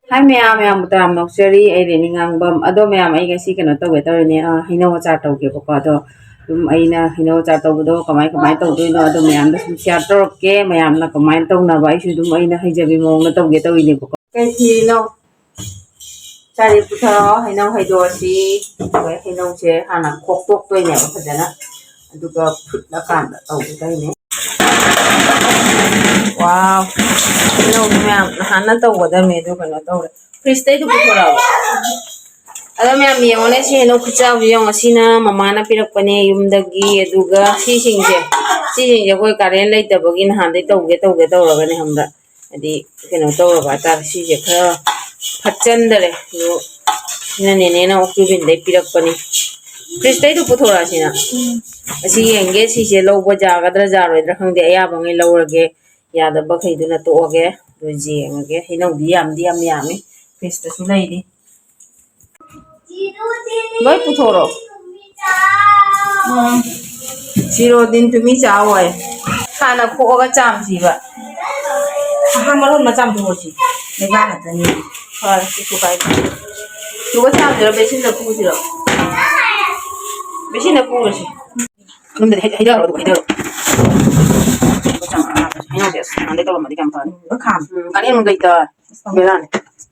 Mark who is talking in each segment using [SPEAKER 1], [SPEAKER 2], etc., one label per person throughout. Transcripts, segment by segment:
[SPEAKER 1] Hai ma'am, ma'am taram nokchari ai reni ngangbam ado ma'am ai gasi kano tawge tawrene hinaw achar tawge bako ado aina hinaw achar tawdo kamai kamai tawdoino ado ma'am da sum share tawrke ma'am na kamai tawna ba ai su dum aina haijabi mong na tawge tawine bako kai hinaw chari putharo hinaw haido si hinaw che hana khok tok toine ba phajana aduga phutla kanda tawge taine wow hinaw ma'am hana tawda me do kano tawre freeze tay du putharo ada ma'am yone si hinaw khucha yong asina mamana pirakpane yumdagi aduga sisingje koi karen leitabagi nahan dai tawge tawragane hamra adi kano tawraba tar sije khara phachandare yo ina nene na oktubin dai pirakpani freeze tay du puthora sina asi yenge sije lawba jagadra jaroidra khangde ayaba ngai lawrage yadaba khaiduna toage do jengage hinaw di yam yami freeze ta su leidi loi puthoro zero din tumi chawai hana khoga chamjiba
[SPEAKER 2] Hamaron macam tu sih, lebar aja ni.
[SPEAKER 1] ha su kai suga chamjira besin da pujira besin da puji num da haidaro do haidaro hinaw des ande to ma dikam pa
[SPEAKER 2] Bekam.
[SPEAKER 1] kani mun gaita belan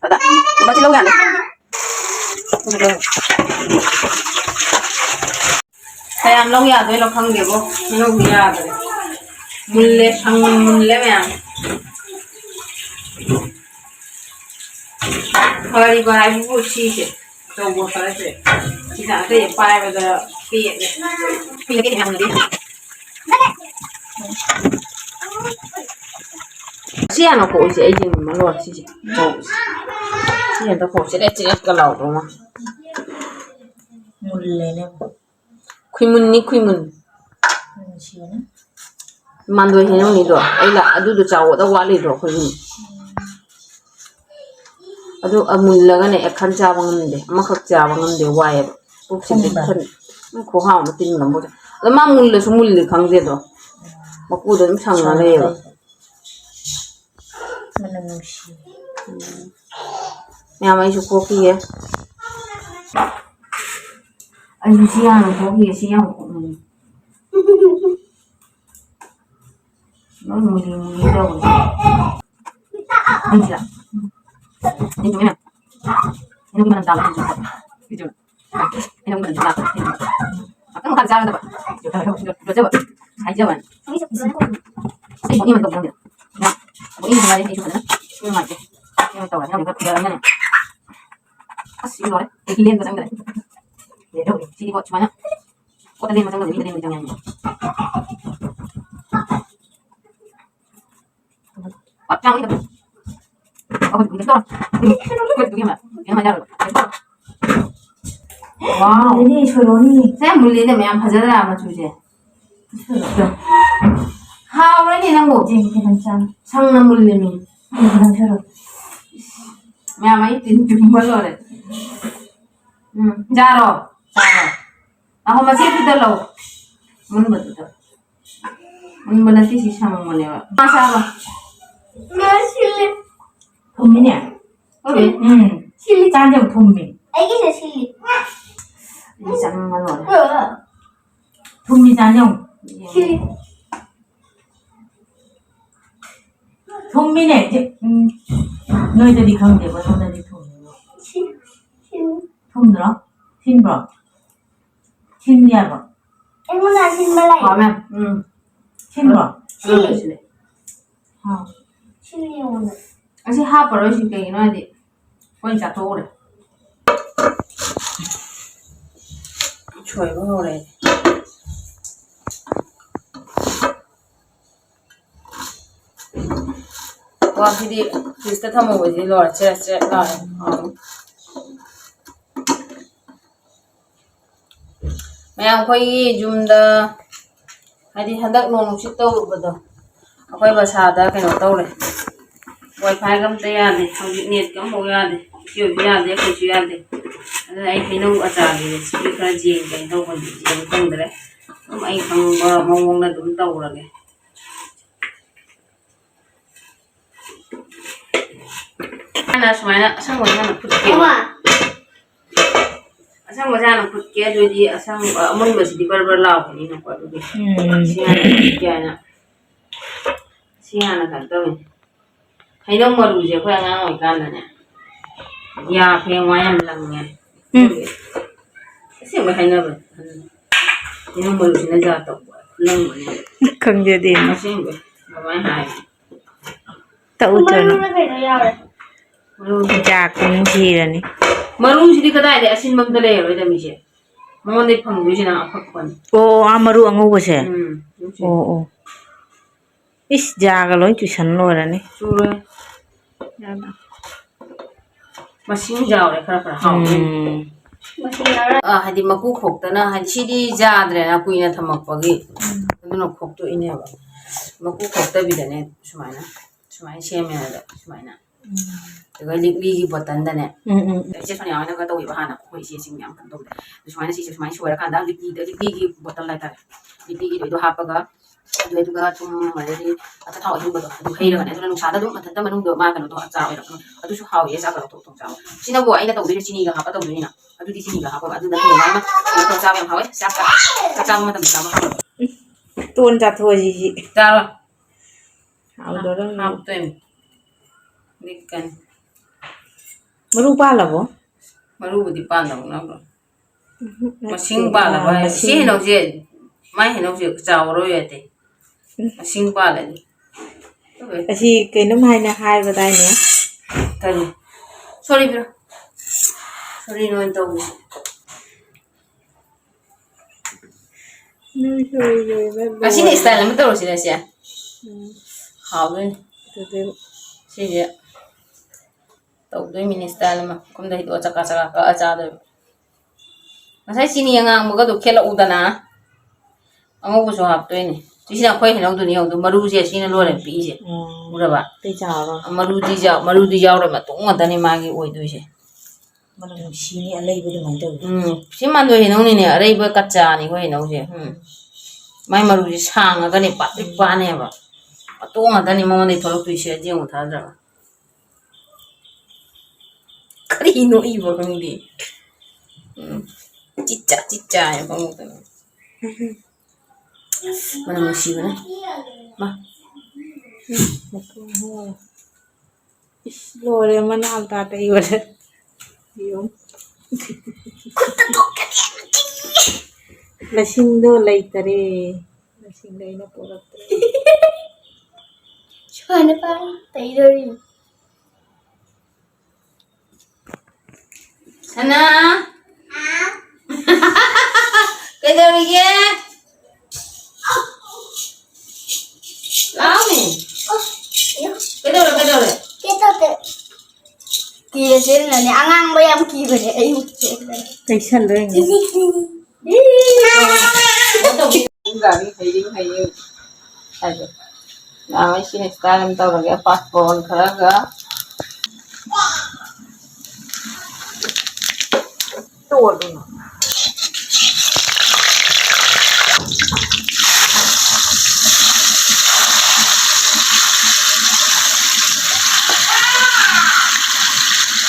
[SPEAKER 1] ada baca lo kan sayang lo ya doi lo khang de bo hinaw ya de mulle sang mulle ma'am Hari barai bu sih to bo kare se kita ada ya pai ba da pi ke yang ni sian ko je ai jing ma lo si to sian to ko se de che ka lao do ma
[SPEAKER 2] Mulle ni.
[SPEAKER 1] khuimun
[SPEAKER 2] Siapa?
[SPEAKER 1] mando hinaw ni do ai la adu do chawo da wali do khuimun adu amullaga ne ekhan chaba ngamde amakak chaba ngamde waye puksin kan ko ha ma tin lambo da ma mulle su mulle khangje do maku do sangna le
[SPEAKER 2] Mana nusi.
[SPEAKER 1] me amai su ko ki ye ai sian ko ki sian ko no mulle do ai ja ini gimana? Ini gimana dalam gitu. Ini gimana dalam? Akan makan jalan apa? Coba. Aja wan. Ini mantap banget. Nah, ini gimana ini coba. Ini mantap. Ini tahu kan ini jalannya nih. Asli loh. Kalian pasang deh. Ya dong, sini kok cuma kok tadi pasang ini tadi jangan. Pasang itu. Wow,
[SPEAKER 2] Ini Sholoni.
[SPEAKER 1] saya beli deh yang hajar apa cuci? How ini nanggo?
[SPEAKER 2] Jadi kita
[SPEAKER 1] Sang nang beli ni.
[SPEAKER 2] Kita Sholon.
[SPEAKER 1] Maya mai tin jumpa lo deh. Jaro. Aku masih tidak lo. Mun betul. Mun nanti sih sama mana? Masa apa?
[SPEAKER 3] Silly.
[SPEAKER 2] Tommy-nya.
[SPEAKER 1] Oke.
[SPEAKER 2] Silly cantik Tommy.
[SPEAKER 3] Ini sih silly.
[SPEAKER 1] Ini sama mana?
[SPEAKER 2] Tommy cantik.
[SPEAKER 3] Silly.
[SPEAKER 2] Tommy-nya. Nơi đây đi không để vào nơi đây đi Tommy. Tommy đó. Xin bro. Xin nha bro.
[SPEAKER 3] Em muốn là xin Malay.
[SPEAKER 1] Có mẹ.
[SPEAKER 2] Xin bro.
[SPEAKER 1] Silly.
[SPEAKER 3] Silly muốn.
[SPEAKER 1] Asi ha paro si ke no di. Poi cha to re. Choi bo re. Wa khi đi Krista thamo bo ji lo che la. Mayang khoi jumda hadi handak nong si to ba do. Akhoi ba sa da kai no to re. Wi-Fi gam te ya de hauji net gam ho ya de kyo ya de ko chu ya de ai hino acha de speaker jing kai do ko jing tong de ai khang ba mong na dum tau ra ge Ana sumana asang wajana putke.
[SPEAKER 3] 엄마.
[SPEAKER 1] Asang wajana putke dodi asang amun basi di barbar law ni na ko dodi. Siana. Siana kan to. Hay dong maru je ko nga ngoi kan na. Ya pheng wa yam lang nge. Sim hay na ba. Ni maru sina ja to. Lang ni.
[SPEAKER 2] khanje din
[SPEAKER 1] Sim ba. Mai hai.
[SPEAKER 2] ta u chon
[SPEAKER 3] 엄마는 왜 그래요?
[SPEAKER 1] Maru
[SPEAKER 2] ja kun ji la ni
[SPEAKER 1] maru sidi kadai de asin mam dale ro da mi je. Mo ne phang du jina aphak pan.
[SPEAKER 2] o amaru angu bo se
[SPEAKER 1] O
[SPEAKER 2] o is ja ga loi tu san lo ra ni
[SPEAKER 1] sure. Masing jaw le khara khara haw.
[SPEAKER 3] 맛있나요?
[SPEAKER 1] Hadi maku khoktana hadi sidi jadre na kuina thamakpagi aduna khokto ine ba maku khokta bidane sumaina sumai semena da sumaina daga ligli gi botan da ne se soni ana ga to wi bahana ko isi sing yang kan to sumaina si sumai suara kan da ligli gi botan la ta ligli gi do hapaga do ga tum mari ata thaw hi bodo du heira kan aduna nusa da dum matan da manung do ma kan to cha oi adu su haw ye sa ka to cha sina bo aina to bi sini ga hapa to ni na adu di sini ga hapa adu da to ma to cha yang hawe sa ka cha ma tam cha ma
[SPEAKER 2] tuôn ra thôi gì
[SPEAKER 1] cha
[SPEAKER 2] áo đó đó
[SPEAKER 1] học tuyển đi cần
[SPEAKER 2] mà lu ba là bố
[SPEAKER 1] mà lu đi pan đâu nó mà sinh ba là vậy sinh nó gì mai nó gì chào rồi vậy mà sinh ba là đi
[SPEAKER 2] thì cái năm hai là hai vào đây nữa
[SPEAKER 1] cần sorry bro sorry nó đâu mà sinh này style mà đâu sinh này hào lên sinh gì tàu đôi mini style mà cũng đây đồ chaka chaka cả cha rồi mà sai sinh này ngang một cái đồ kia là udan à ông có số hợp đôi này chỉ là khoai hình ông tụi nhiều tụi maru gì sinh nó luôn bị gì được ba
[SPEAKER 2] tây chào rồi
[SPEAKER 1] maru đi giàu rồi mà tung mà tani magi oi đôi gì
[SPEAKER 2] mà nó xí này lấy với mình đâu
[SPEAKER 1] xin mang đôi hình ông này nè ở đây với cắt trà này khoai hình ông gì mai maru gì sang cái này bắt được ba này ba tung mà tani mà này thôi đôi gì riêng một tháng rồi cái gì nó y vào cái gì cicca ya kamu tuh mana musim mana mah
[SPEAKER 2] rồi mà nào ta đây rồi hiểu là xin đô lấy tare là xin đây nó bỏ
[SPEAKER 3] 좋아하는 빵 데이더리.
[SPEAKER 1] sana cái đâu đi kia lão nè cái đâu rồi
[SPEAKER 3] 깨끗해. 귀에 제일은 앙앙 모양 귀를 해. 아이고 제일.
[SPEAKER 2] tay chân đấy
[SPEAKER 1] bắt đầu đi gà đi thấy thay rồi là mấy xin style em tao là cái passport khá gà tua luôn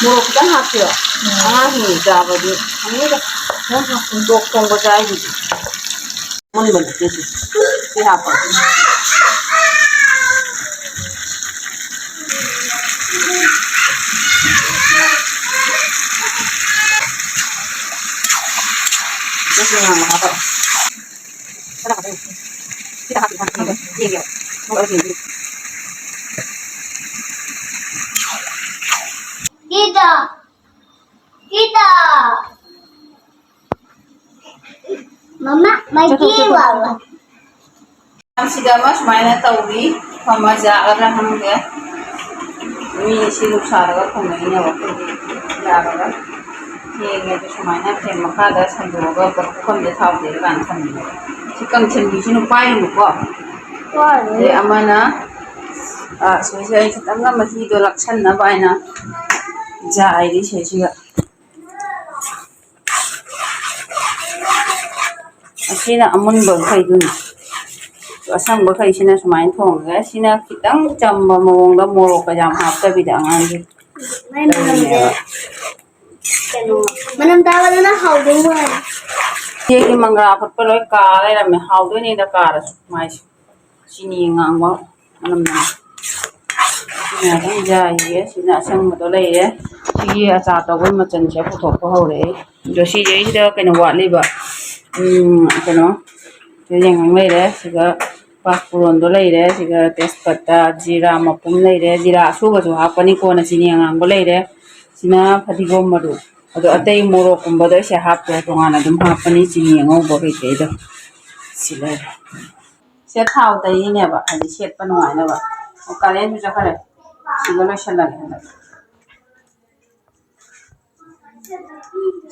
[SPEAKER 1] một cái hạt chưa thì ra vào đi không biết đâu nó không được không có trái gì mình bận cái hạt vào cái gì mà hạt vào cái nào cái hạt gì vậy không có gì
[SPEAKER 3] Kita. Mama, may kiwa.
[SPEAKER 1] Sida mas maina tawbi pamaja ara hamge mi siluk saraga khumai wa yaraga yenge to sumaina phe makada sandoga bakkom de thaw de ran thamni sikang chenbi sinu pai mu ko de amana soisai khatanga mahi do lakshan na baina ja airi sheshiga asina amun bol khaidun asang ba khai sina sumain thong ga sina kitang chamba mawong da morok ka jam hap ta bidang an
[SPEAKER 3] Manam tawala na hawding mo.
[SPEAKER 1] Yegi mangga apa loy kare rame how do ni da kare mais sini ngang wa manam na ya dang ja ye sina sang ma to lai ye si a cha to bai ma chan che phu thok ko ho re do si je da kai no wa li ba kai no je yang ngang lai re si ga paspuron do lai re si ga tespata jira ma pum lai re jira su ga jo ha pani ko na sini ngang bo lai re sina phati gom ma do ado atei morok kumba do se hap to ngana dum hapani chini ngo bo ke ke do sile se thau tai ne ba ani set pa no na ba o kale ju ja kare silo lo shala ne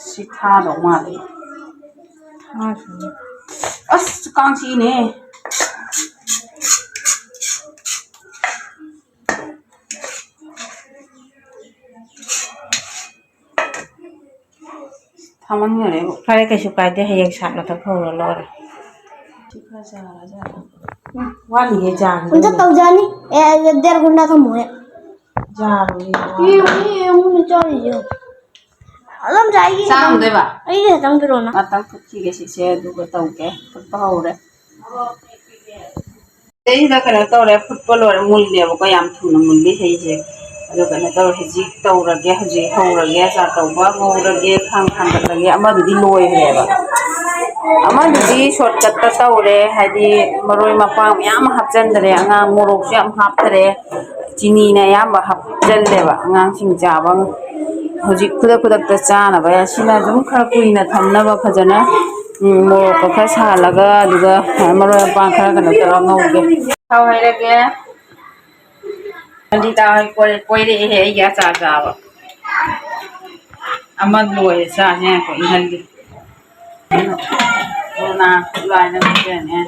[SPEAKER 1] si tha do ma le as kang si ne thaman ngare
[SPEAKER 2] Kare kaisu kaide hayang sat na ta phau lo re.
[SPEAKER 1] sikha ja la ja
[SPEAKER 2] Wa li ye jan.
[SPEAKER 3] Unta tawjani der gunda ka moya.
[SPEAKER 2] Jan li.
[SPEAKER 3] Ye mun chori jo. Alam jai
[SPEAKER 1] sam de ba
[SPEAKER 3] ai ge tang piro na.
[SPEAKER 1] atang phuchi ge si se du ko tau ke phut pa ho re ei da kana to re phut pa lo re mul ne ba ko yam thu na mul li hei je ado kana to he ji tau ra ge ha ji ho ra ge sa tau ba ngo ra ge khang khang ta ge ama du di loi re ba ama du di shortcut ta tau re ha di maroi ma pang yam hap jan dare anga morok se am hap tare chini na yam ba hap jan le ba anga sing ja ba hojik kuda kuda ta cha na ba ya sina dum khar kuina thamna ba phajana morok ko kha sa laga duga maroi pa khar kana ta ngau ge thau hai re ge andi ta hai koi re he ya cha cha ba ama loi sa ne ko inhal ge na lai na ge ne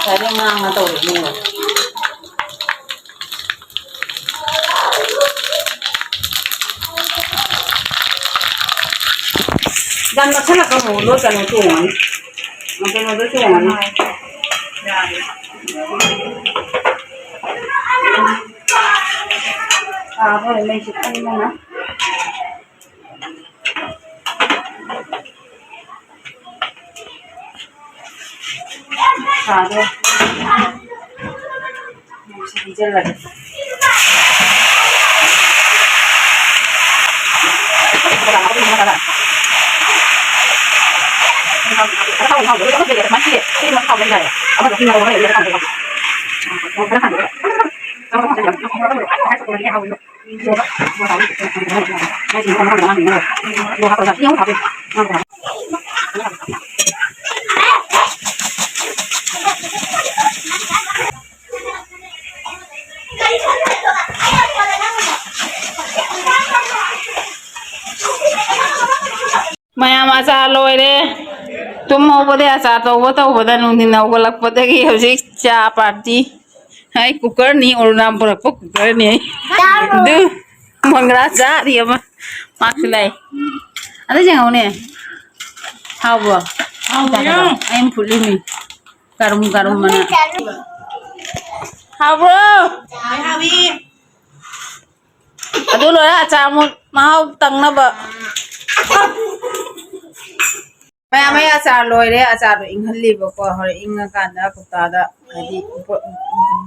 [SPEAKER 1] Saya ngang na to ni dan ma chala ka ho lo kan to ni ma ke no to to ni thôi mình chụp anh ra nè thôi mình sẽ đi chân lần Maya masa loi re tum ho bode asa to boda nung din na golak pode ki hoji cha party hai cooker ni orunam por ko cooker ni du mangra cha ri ma mak lai ada jang ne how bo I'm fully me karum karum mana how bro adu lo ya cha mu mau tang na ba Maya achar loi re achar ro inghal li ba ko hor inga kan da kuta da hadi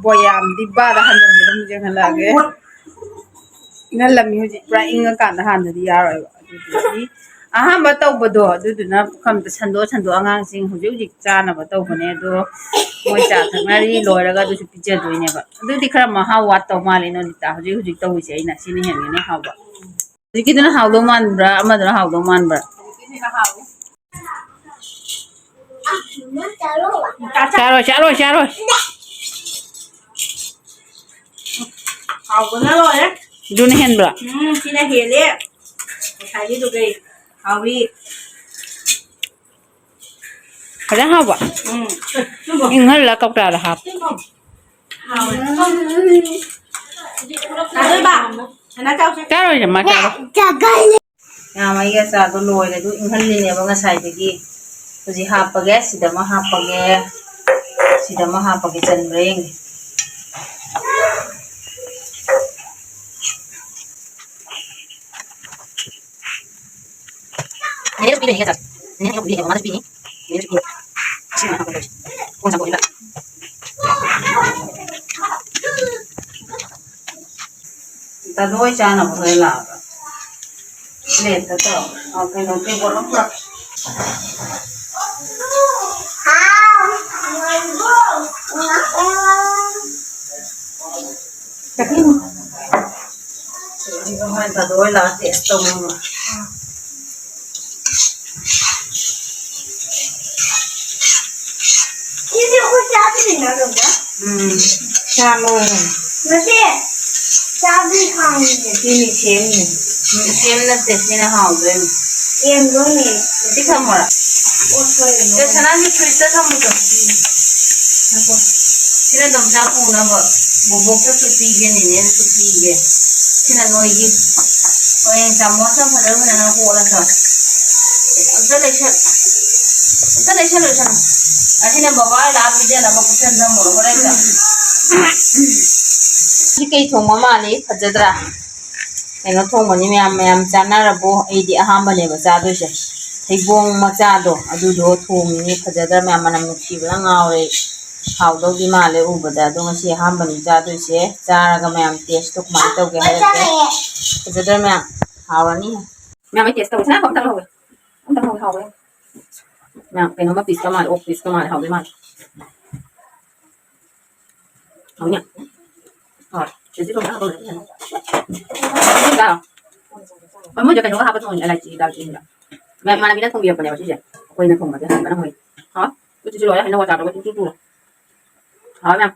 [SPEAKER 1] boyam di ba da han mi dum jeng hala ge ingal lam mi hoji pra inga kan da han di ya roi ba di aha ba taw ba do du du na kham ta chando angang sing hoji hoji cha na ba taw bane do moi cha thangari loi ra ga du pi je doi ne ba du di khara ma ha wat taw ma le no ta hoji hoji taw wi sei na sini hen ne ha ba di ki dun ha do man bra ama dun ha do man bra Chả rồi.
[SPEAKER 2] Hào của nó rồi đấy.
[SPEAKER 1] Dun hen bra.
[SPEAKER 2] Chị này hiền đấy. Thầy đi tụi kì. Hào đi.
[SPEAKER 1] Ada haba. Ingat lah kau dah ada hab.
[SPEAKER 2] เอาด้วยบ้างอันนั้นเจ้า
[SPEAKER 1] Caro je ma caro.
[SPEAKER 3] Jagal.
[SPEAKER 1] Ya mai ga sa do loy le do ingat ni ne ba nga sai de gi. Ji hapage sida ma hapage chan reng. Ini ko pili ni ka. Ini ko pili ni ma pili. Ini ko. Sino na ko ko. Kung sa ko ila. Ta doi cha na ko la. Le ta to. Okay no te bo lo. Ini ko man ta doi la te to mo.
[SPEAKER 3] Ini aku cabai ni nak dong.
[SPEAKER 2] ชาโล
[SPEAKER 3] Nanti cabai kau ni.
[SPEAKER 2] ที่มีเค็มอยู่
[SPEAKER 1] Kem na te sina ha do.
[SPEAKER 3] Yang dong ni.
[SPEAKER 1] Ti ka mo la.
[SPEAKER 3] Oh sorry.
[SPEAKER 1] Te sana ni frita ka mo to. Nako. Sina dom sa ko na ba. Bubok ta su pi ge ni ne su pi ge. Sina noi gi. Oi sa mo sa pa da na ko la sa. Ta le cha. Ta le cha lo sa. Asina baba la bi de la ba ku chen da mo ro ra ka. Ji kai thong ma ma ni phajadra. Kaino thong mani ma'am chanarabo aidi ahamba ne ba cha do se. Theibong macha do adu do thong ni phajadra ma'am manam nukhibla ngaure. Haudo di male ubada do ngasi ahamba ni cha do se. Charaga ma'am taste to ma to ge ha ke. Phajadra ma'am hawani. Ma'am taste to sa ko ta ho. Ta ho ha ho. Ma'am kaino ma piece ka ma ok piece ka ma ha de ma. Hau nya. Rồi, chị sẽ không có đâu nữa. Không sao. Còn muốn cho cái nó hấp thôi, lại chị đào chị nhỉ. Mẹ mà làm gì đó không việc của này mà chị vậy. Quên nó không mà cái hàng nó hơi. Hả? Tôi chỉ nói là nó vào rồi, tôi chú chú. Hỏi em.